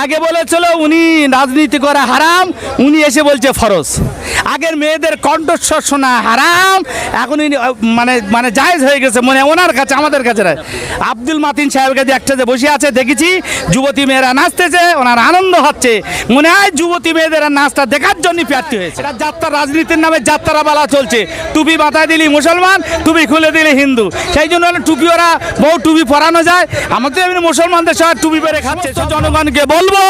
আগে বলেছিল উনি রাজনীতি করা হারাম, উনি এসে বলছে ফরজ। আগের মেয়েদের কণ্ঠস্বর শোনা হারাম, এখন উনি মানে মানে জায়েজ হয়ে গেছে মনে ওনার কাছে, আমাদের কাছে নয়। আব্দুল মাতিন সাহেবের কাছে একটা যে বসে আছে দেখেছি, যুবতী মেয়েরা নাচতেছে, ওনার আনন্দ হচ্ছে, মনে হয় যুবতী মেয়েদের নাচটা দেখার জন্য প্রার্থী হয়েছে। এটা যাত্রা, রাজনীতির নামে যাত্রা বালা চলছে। টুপি মাথায় দিলি মুসলমান, টুপি খুলে দিলি হিন্দু, সেই জন্য টুপি ওরা বহু টুপি পরানো যায়। আমাদের এমনি মুসলমানদের সবাই টুপি পেরে খাচ্ছে। জনগণকে বলবো,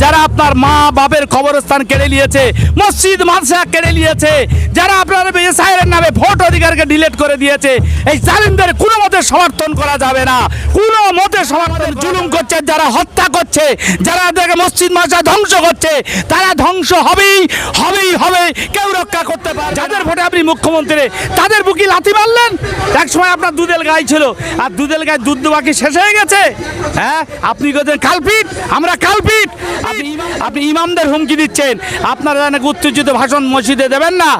যারা আপনার মা বাপের কবরস্থান কেড়ে নিয়েছে, মসজিদ মাদ্রাসা কেড়ে নিয়েছে, যারা আপনার এসআইয়ের নামে ভোট অধিকারকে ডিলিট করে দিয়েছে, এই জালিমদের কোনো মতে সমর্থন করা যাবে না, কোনো মতে সমর্থন। জুলুম করছে, যারা হত্যা করছে, যারা দেখে মসজিদ মাদ্রাসা ধ্বংস করছে, তারা ধ্বংস হবেই হবেই হবে, কেউ রক্ষা করতে পারে। যাদের ভোটে আপনি মুখ্যমন্ত্রী, তাদের বুকি লাথি মারলেন। এক সময় আপনার দুধের গাই ছিল, আর দুধের গায়ে দুধ দেওয়া কি শেষ হয়ে গেছে? হ্যাঁ, আপনি কালপিট, আমরা কালপিট। আপনি ইমামদের হুমকি দিচ্ছেন, আপনারা নাকি উত্তেজিত ভাষণ মসজিদে দেবেন না,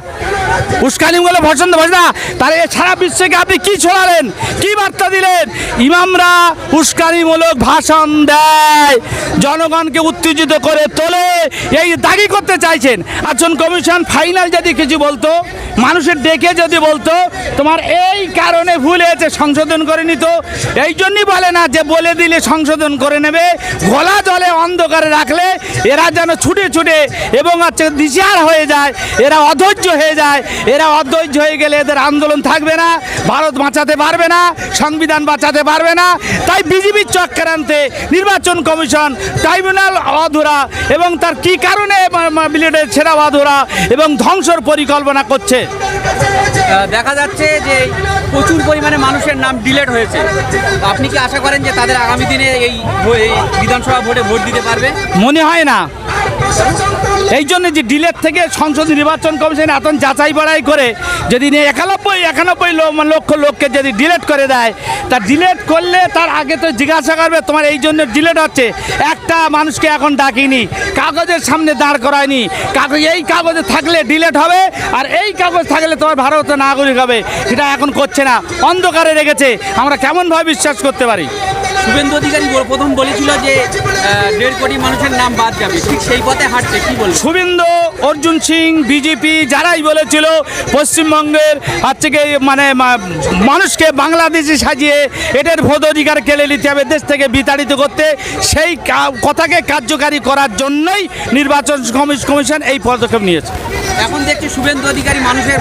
উস্কানিমূলক ভাষণ দেবেন না। তাহলে সারা বিশ্বকে আপনি কি ছড়ালেন, কি বার্তা দিলেন? ইমামরা উস্কানিমূলক ভাষণ দেয়, জনগণকে উত্তেজিত করে তোলে, এই দাগি করতে চাইছেন। আচরণ কমিশন ফাইনাল যদি কিছু বলতো, মানুষের ডেকে যদি বলতো তোমার এই কারণে ভুল হয়েছে, সংশোধন করে নিত। এই জন্যই বলে না যে বলে দিলে সংশোধন করে নেবে, গলা জলে অন্ধকারে রাখলে এরা যেন ছুটে ছুটে এবং দিশাহারা হয়ে যায়, এরা অধৈর্য হয়ে যায়। এরা অধৈর্য হয়ে গেলে এদের আন্দোলন থাকবে না, ভারত বাঁচাতে পারবে না, সংবিধান বাঁচাতে পারবে না। তাই বিজেপির চক্রান্তে নির্বাচন কমিশন ট্রাইব্যুনাল অধরা, এবং তার কি কারণে বিলেটের ছেড়া অধরা এবং ধ্বংসর পরিকল্পনা করছে। দেখা যাচ্ছে যে প্রচুর পরিমাণে মানুষের নাম ডিলেট হয়েছে। আপনি কি আশা করেন যে তাদের আগামী দিনে এই বিধানসভা ভোটে ভোট দিতে পারবে? মনে হয় না। এই জন্য যে ডিলেট থেকে সংসদ নির্বাচন কমিশন এত যাচাই বাড়াই করে যদি 91 লক্ষ লোককে যদি ডিলেট করে দেয়, তা ডিলেট করলে তার আগে তো জিজ্ঞাসা করবে তোমার এই জন্য ডিলেট হচ্ছে। একটা মানুষকে এখন ডাকিনি, কাগজের সামনে দাঁড় করায়নি, এই কাগজে থাকলে ডিলেট হবে, আর এই কাগজ থাকলে তোমার ভারতের নাগরিক হবে, সেটা এখন করছে না, অন্ধকারে রেখেছে। আমরা কেমনভাবে বিশ্বাস করতে পারি? শুভেন্দু অধিকারী প্রথম বলেছিল যে 1.5 কোটি মানুষের নাম বাদ যাবে, ঠিক সেই পথে হাঁটছে, কি বলবো? শুভেন্দু, অর্জুন সিং, বিজেপি যারাই বলেছিল পশ্চিমবঙ্গের থেকে মানে মানুষকে বাংলাদেশে সাজিয়ে এটার ভোট অধিকার কেড়ে নিতে হবে, দেশ থেকে বিতাড়িত করতে, সেই কথাকে কার্যকারী করার জন্যই নির্বাচন কমিশন এই পদক্ষেপ নিয়েছে। এখন দেখছি শুভেন্দু অধিকারী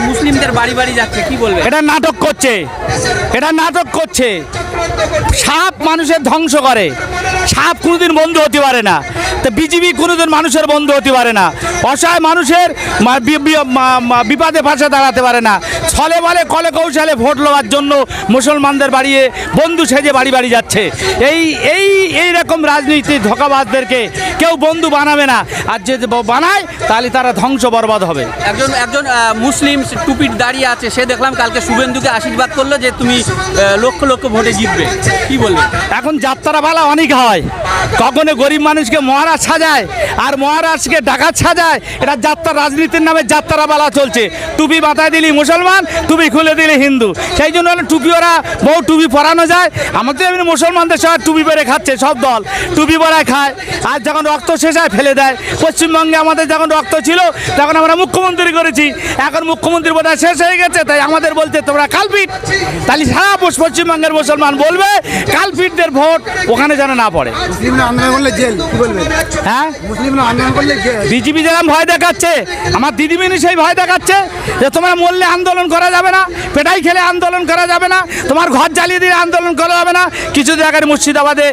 মুসলিমদের বাড়ি বাড়ি যাচ্ছে, কি বলবে? এটা নাটক করছে, এটা নাটক করছে। সাপ মানুষের ধ্বংস করে, সাপ কোনোদিন বন্ধু হতে পারে না, তো বিজেপি কোনোদিন মানুষের বন্ধু হতে পারে না, অসহায় মানুষের বিপদে পাশে দাঁড়াতে পারে না। ছলে বলে কলে কৌশলে ভোট লওয়ার জন্য মুসলমানদের বাড়িয়ে বন্ধু সেজে বাড়ি বাড়ি যাচ্ছে। এই রকম রাজনীতির ধোঁকাবাজদেরকে কেউ বন্ধু বানাবে না, আর যদি বানায় তাহলে তারা ধ্বংস বরবাদ হবে। একজন মুসলিম টুপির দাঁড়িয়ে আছে, সে দেখলাম কালকে শুভেন্দুকে আশীর্বাদ করলো যে তুমি লক্ষ লক্ষ ভোটে জিতবে, কি বলবে? এখন যাত্রাপালা অনেক হয়, কখনো গরিব মানুষকে মহারাজ সাজায় আর মহারাজকে ডাকাত সাজায়। এটা যাত্রা, রাজনীতির নামে যাত্রাপালা চলছে। টুপি মাথায় দিলি মুসলমান, টুপি খুলে দিলি হিন্দু, সেই জন্য টুপি ওরা বহু টুপি পরানো যায়। আমাদের এমনি মুসলমানদের সবাই টুপি পেরে খাচ্ছে, সব দল টুপি পরায় খায়, আর যখন রক্ত শেষ হয় ফেলে দেয়। পশ্চিমবঙ্গে আমাদের যখন রক্ত ছিল তখন আমরা মুখ্যমন্ত্রী করেছি, এখন মুখ্যমন্ত্রী বোধহয় শেষ হয়ে গেছে, তাই আমাদের বলতে তোমরা কালপিট। তাহলে সারা পশ্চিমবঙ্গের মুসলমান বলবে কালপিটদের ভোট ওখানে যেন না পড়ে। হ্যাঁ, বিজেপি যেরকম ভয় দেখাচ্ছে, আমার দিদিমণি সেই ভয় দেখাচ্ছে যে তোমার মরলে আন্দোলন করা যাবে না, পেটাই খেলে আন্দোলন করা যাবে না, তোমার ঘর জ্বালিয়ে দিয়ে আন্দোলন করা যাবে না। কিছু জায়গায় মুর্শিদাবাদে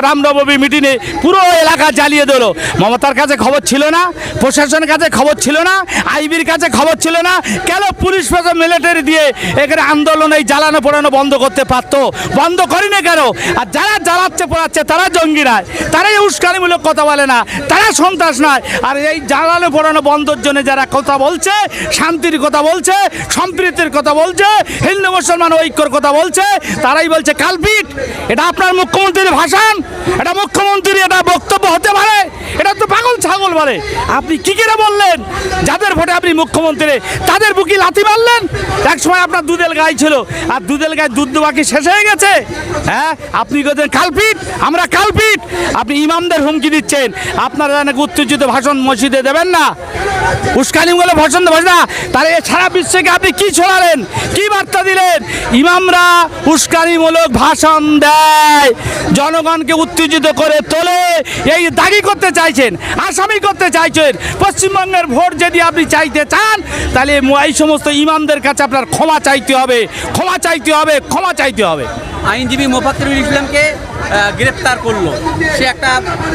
রামনবমী মিটিংয়ে পুরো এলাকা জ্বালিয়ে দিল। মমতার কাছে খবর ছিল না, প্রশাসনের কাছে খবর ছিল না, আইবির কাছে খবর ছিল না, কেন পুলিশ প্রশাসন মিলিটারি দিয়ে এখানে আন্দোলন এই জ্বালানো পোড়ানো বন্ধ করতে পারতো? বন্ধ করি না কেন? আর যারা জ্বালাচ্ছে পোড়াচ্ছে তারা জঙ্গি নয়, তারাই উস্কানিমূলক কথা বলে না, তারা সন্ত্রাস নয়। আর এই জ্বালানো পোড়ানো বন্ধের জন্য যারা কথা বলছে, শান্তির কথা বলছে, সম্প্রীতির কথা বলছে, হিন্দু মুসলমান ঐক্যর কথা বলছে, তারাই বলছে কালপিট। এটা আপনার মুখ্যমন্ত্রীর ভাষণ, এটা মুখ্যমন্ত্রীর এটা বক্তব্য হতে পারে? এটা তো পাগল ছাগল বলে। আপনি কি করে বললেন যাদের ভোটে আপনি মুখ্যমন্ত্রী তাদের বুকি লাথি মারলেন? এক সময় আপনার দুধের গাই ছিল, আর দুধের গায়ে দুধ দেওয়া কি শেষ হয়ে গেছে? হ্যাঁ, আপনি বলছেন কালপিট, আমরা কালপিট। আপনি ইমামদের হুমকি দিচ্ছেন, আপনারা নাকি উত্তেজিত ভাষণ মসজিদে দেবেন না, উস্কানি বলে ভাষণ দেবেন না। তাহলে সারা বিশ্বকে আপনি কি ছড়ালেন, কি বার্তা দিলেন? ইমামরা উস্কানিমূলক ভাষণ দেয়, জনগণকে উত্তেজিত করে তোলে, এই দাগি করতে চাইছেন, আসামি করতে চাইছেন। পশ্চিমবঙ্গের ভোট যদি আপনি চাইতে চান, তাহলে এই সমস্ত ইমামদের কাছে আপনার ক্ষমা চাইতে হবে, ক্ষমা চাইতে হবে, ক্ষমা চাইতে হবে। আইনজীবী মোফাক্কিরুল ইসলামকে গ্রেপ্তার করলো, সে একটা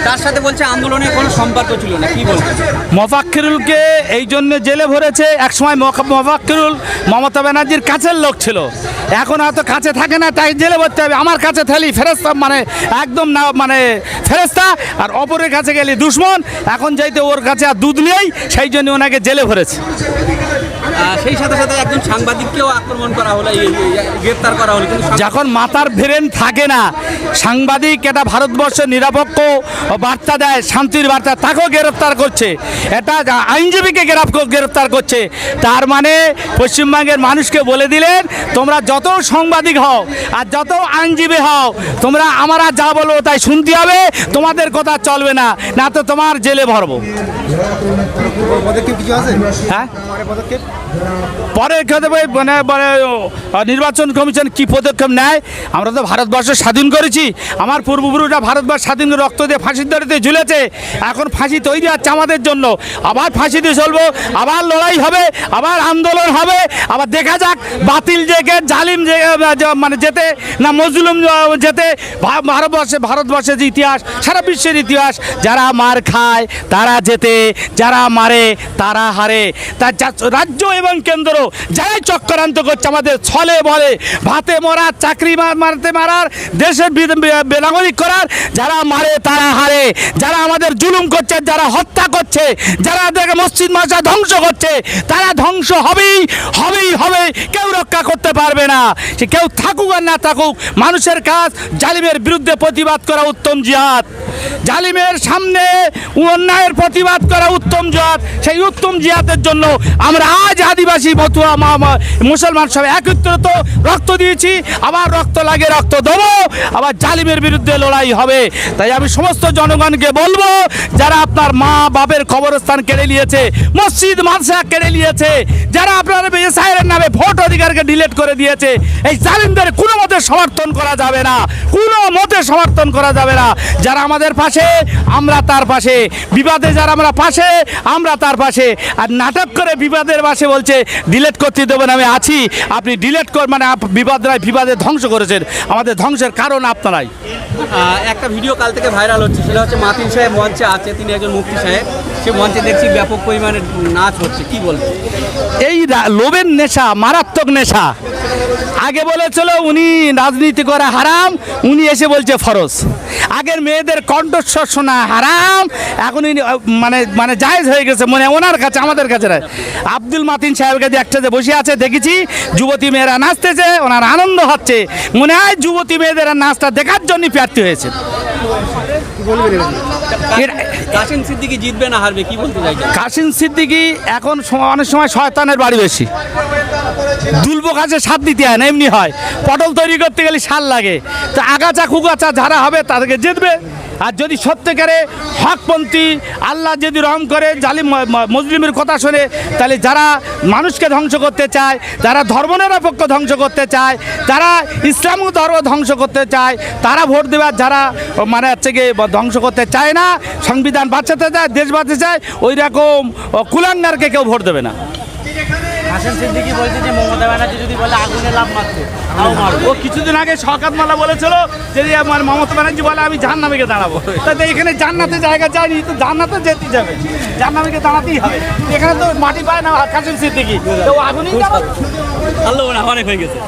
তার সাথে বলছে আন্দোলনের কোনো সম্পর্ক ছিল না, কি বলছে? মোফাক্কিরুলকে এই জন্য জেলে ভরেছে, একসময় মোফাক্কিরুল মমতা ব্যানার্জির কাছের লোক ছিল, এখন হয়তো কাছে থাকে না, তাই জেলে ভরতে হবে। আমার কাছে থালি ফেরেস্তা, মানে একদম না, মানে ফেরেস্তা, আর অপরের কাছে গেলে দুশ্মন। এখন যাইতে ওর কাছে আর দুধ নেই, সেই জন্য ওনাকে জেলে ভরেছে। সেই সাথে সাথে একজন সাংবাদিককেও আক্রমণ করা হলো, গ্রেপ্তার করা হলো। যখন মাথার ব্রেন থাকে না, সাংবাদিক এটা ভারতবর্ষের নিরপেক্ষ বার্তা দেয়, শান্তির বার্তা, তাকেও গ্রেপ্তার করছে, এটা আইনজীবীকে গ্রেপ্তার করছে। তার মানে পশ্চিমবঙ্গের মানুষকে বলে দিলেন, তোমরা যত সাংবাদিক হও আর যত আইনজীবী হও, তোমরা আমরা যা বলবো তাই শুনতে হবে, তোমাদের কথা চলবে না, না তো তোমার জেলে ভরবো। হ্যাঁ, পরে মানে নির্বাচন কমিশন কি পদক্ষেপ নেয়? আমরা তো ভারতবর্ষ স্বাধীন করেছি, আমার পূর্বপুরুষরা ভারতবর্ষ স্বাধীন করে রক্ত দিয়ে ফাঁসির দড়িতে ঝুলেছে, এখন ফাঁসি তৈরি হচ্ছে আমাদের জন্য, আবার ফাঁসি দিয়ে চলবো, আবার লড়াই হবে, আবার আন্দোলন হবে, আবার দেখা যাক বাতিল জেগে জালিম মানে যেতে না মজলুম যেতে। ভারতবর্ষের যে ইতিহাস, সারা বিশ্বের ইতিহাস, যারা মার খায় তারা যেতে, যারা মারে তারা হারে। তা রাজ্য এবং কেন্দ্র যারাই চক্রান্ত করছে আমাদের ছলে বলে, ভাতে মরা, চাকরি মারতে মারার, দেশের বেনাগরিক করার, যারা মারে তারা হারে, যারা আমাদের জুলুম করছে, যারা হত্যা করছে, যারা মসজিদ মাদ্রাসা ধ্বংস করছে, তারা ধ্বংস হবেই হবেই হবে, কেউ রক্ষা করতে পারবে না। সে কেউ থাকুক আর না থাকুক, মানুষের কাজ জালিমের বিরুদ্ধে প্রতিবাদ করা উত্তম জিহাদ, জালিমের সামনে অন্যায়ের প্রতিবাদ করা উত্তম জিহাদ। সেই উত্তম জিহাদের জন্য আমরা আজ আদিবাসী মতুয়া মুসলমান সবাই একত্রিত রক্ত দিয়েছি, আবার রক্ত লাগে রক্ত দেবো, আবার জালিমের বিরুদ্ধে লড়াই হবে। তাই আমি সমস্ত জনগণকে বলবো, যারা আপনার মা বাপের কবরস্থান কেড়ে নিয়েছে, মসজিদ মাদ্রাসা কেড়ে নিয়েছে, যারা আপনার এসআইয়ের নামে ভোট অধিকারকে ডিলিট করে দিয়েছে, এই জালিমদের কোনো মতে সমর্থন করা যাবে না, কোনো মতে সমর্থন করা যাবে না। যারা আমাদের পাশে আমরা তার পাশে, বিবাদে যারা আমরা পাশে আমরা তার পাশে। আর নাটক করে বিবাদের পাশে বলছে ডিলিট করতে দেবেন, আমি আছি, আপনি ডিলিট কর, মানে বিবাদে ধ্বংস করেছেন, আমাদের ধ্বংসের কারণ আপনারাই। একটা ভিডিও কাল থেকে ভাইরাল হচ্ছে, সেটা হচ্ছে মাতিন সাহেব মঞ্চে আছে, তিনি একজন মুফতি সাহেব, সে মঞ্চে দেখছি ব্যাপক পরিমাণে নাচ হচ্ছে, কি বলবো? এই লোভের নেশা, মারাত্মক নেশা। আগে বলেছিল উনি রাজনীতি করা হারাম, উনি এসে বলছে ফরজ। আগের মেয়েদের কণ্ঠস্বর শোনা হারাম, এখন মানে জায়েজ হয়ে গেছে, মানে ওনার কাছে, আমাদের কাছে নয়। আব্দুল মাতিন সাহেবের কাছে একটা যে বসে আছে দেখেছি, যুবতী মেয়েরা নাচতেছে, ওনার আনন্দ হচ্ছে, মনে হয় যুবতী মেয়েদের নাচটা দেখার জন্য প্রার্থী হয়েছে। কাসিম সিদ্দিকী জিতবে না হারবে, কি বলতে চাইছেন? কাসিম সিদ্দিকী এখন অনেক সময় শয়তানের বাড়ি বেশি, দুলবো গাছে সার দিতে হয় না, এমনি হয়। পটল তৈরি করতে গেলে সার লাগে, তো আগাছা খুগাছা যারা হবে তাদেরকে জিতবে। আর যদি সত্যিকারে হকপন্থী, আল্লাহ যদি রহম করে, জালিম মুসলিমের কথা শোনে, তাহলে যারা মানুষকে ধ্বংস করতে চায়, যারা ধর্মনিরপেক্ষ ধ্বংস করতে চায়, যারা ইসলাম ধর্ম ধ্বংস করতে চায়, তারা ভোট দেবে। আর যারা মানে হচ্ছে গিয়ে ধ্বংস করতে চায় না, সংবিধান বাঁচাতে চায়, দেশ বাঁচাতে চায়, ওই রকম কুলাঙ্গারকে কেউ ভোট দেবে না। কাসিম সিদ্দিকী বলছে যে মমতা ব্যানার্জি যদি বলে আগুনে লাভ মারতে, ও কিছুদিন আগে শওকত মোল্লা বলেছিল যে আমার মমতা ব্যানার্জি বলে আমি জাহান্নামে গিয়ে দাঁড়াবো, তাই এখানে জান্নাতে জায়গা চাইনি, তো জান্নাতে যেতে যাবে, জাহান্নামে গিয়ে দাঁড়াতেই হবে। এখানে তো মাটি পায় না কাসিম সিদ্দিকী, তো আগুনই আল্লাহ অনেক হয়ে গেছে।